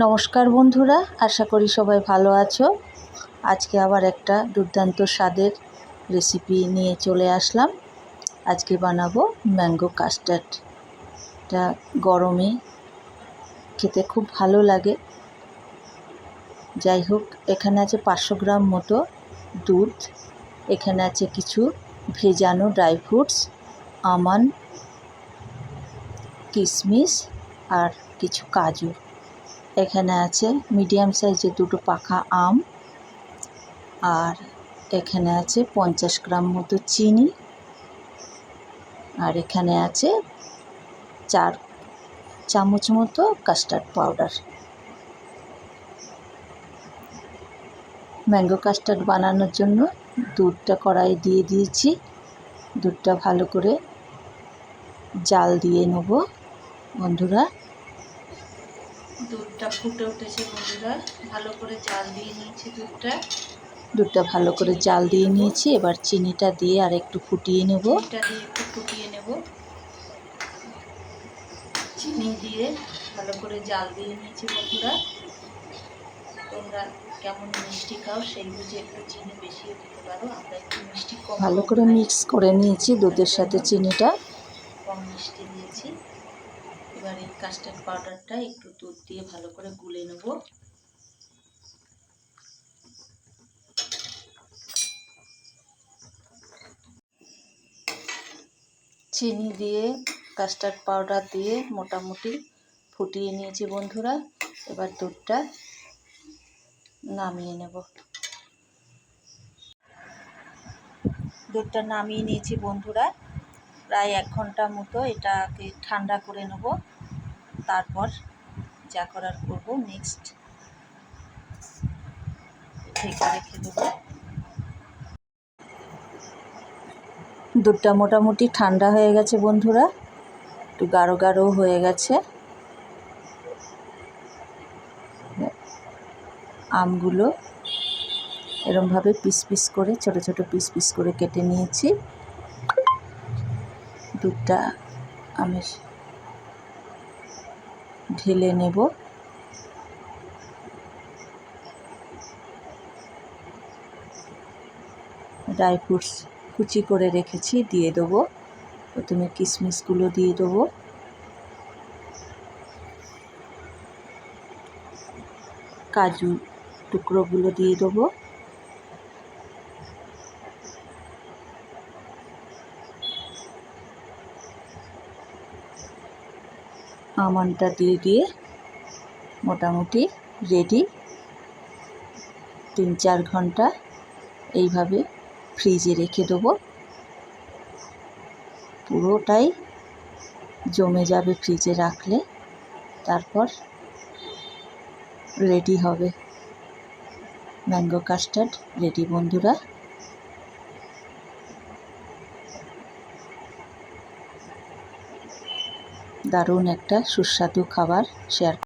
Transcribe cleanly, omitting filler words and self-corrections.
নমস্কার বন্ধুরা, আশা করি সবাই ভালো আছো। আজকে আবার একটা দুর্দান্ত স্বাদের রেসিপি নিয়ে চলে আসলাম। আজকে বানাবো ম্যাঙ্গো কাস্টার্ড। এটা গরমে খেতে খুব ভালো লাগে। যাই হোক, এখানে আছে 500 গ্রাম মতো দুধ, এখানে আছে কিছু ভেজানো ড্রাই ফ্রুটস, আমন্ড, কিশমিশ আর কিছু কাজু। এখানে আছে মিডিয়াম সাইজের দুটো পাকা আম, আর এখানে আছে 50 গ্রাম মতো চিনি, আর এখানে আছে 4 চামচ মতো কাস্টার্ড পাউডার। ম্যাঙ্গো কাস্টার্ড বানানোর জন্য দুধটা কড়াইয়ে দিয়ে দিয়েছি। দুধটা ভালো করে জাল দিয়ে নেব বন্ধুরা। দুধটা ফুটে উঠেছে বন্ধুরা, ভালো করে জাল দিয়ে নিয়েছি দুধটা ভালো করে জাল দিয়ে নিয়েছি। এবার চিনিটা দিয়ে আর একটু ফুটিয়ে নেব। চিনি দিয়ে ভালো করে জাল দিয়ে নিয়েছি বন্ধুরা। তোমরা কেমন মিষ্টি খাও সেই বুঝে একটু চিনি বেশিও দিতে পারো, আমরা একটু মিষ্টি কম। ভালো করে মিক্স করে নিয়েছি দুধের সাথে চিনিটা, কম মিষ্টি দিয়েছি। এবার এই কাস্টার্ড পাউডারটা একটু দুধ দিয়ে ভালো করে গুলে নেব। চিনি দিয়ে কাস্টার্ড পাউডার দিয়ে মোটামুটি ফুটিয়ে নিয়েছি বন্ধুরা। এবার দুধটা নামিয়ে নেব। দুধটা নামিয়ে নিয়েছি বন্ধুরা। প্রায় 1 ঘন্টা মতো এটাকে ঠান্ডা করে নেব, তারপর যা করার করব। নেক্সট ঢেকে রেখে দেবো। দুধটা মোটামুটি ঠান্ডা হয়ে গেছে বন্ধুরা, একটু গাঢ় গাঢ় হয়ে গেছে। আমগুলো এরমভাবে পিস পিস করে, ছোট ছোট পিস পিস করে কেটে নিয়েছি। দুধটা আমি ঢেলে নেব। ড্রাই ফ্রুটস কুচি করে রেখেছি, দিয়ে দেবো। প্রথমে কিশমিশগুলো দিয়ে দেবো, কাজু টুকরোগুলো দিয়ে দেবো, আমন্ডটা দিয়ে মোটামুটি রেডি। 3-4 ঘন্টা এইভাবে ফ্রিজে রেখে দেবো। পুরোটাই জমে যাবে ফ্রিজে রাখলে, তারপর রেডি হবে ম্যাঙ্গো কাস্টার্ড। রেডি বন্ধুরা। দারুণ একটা সুস্বাদু খাবার শেয়ার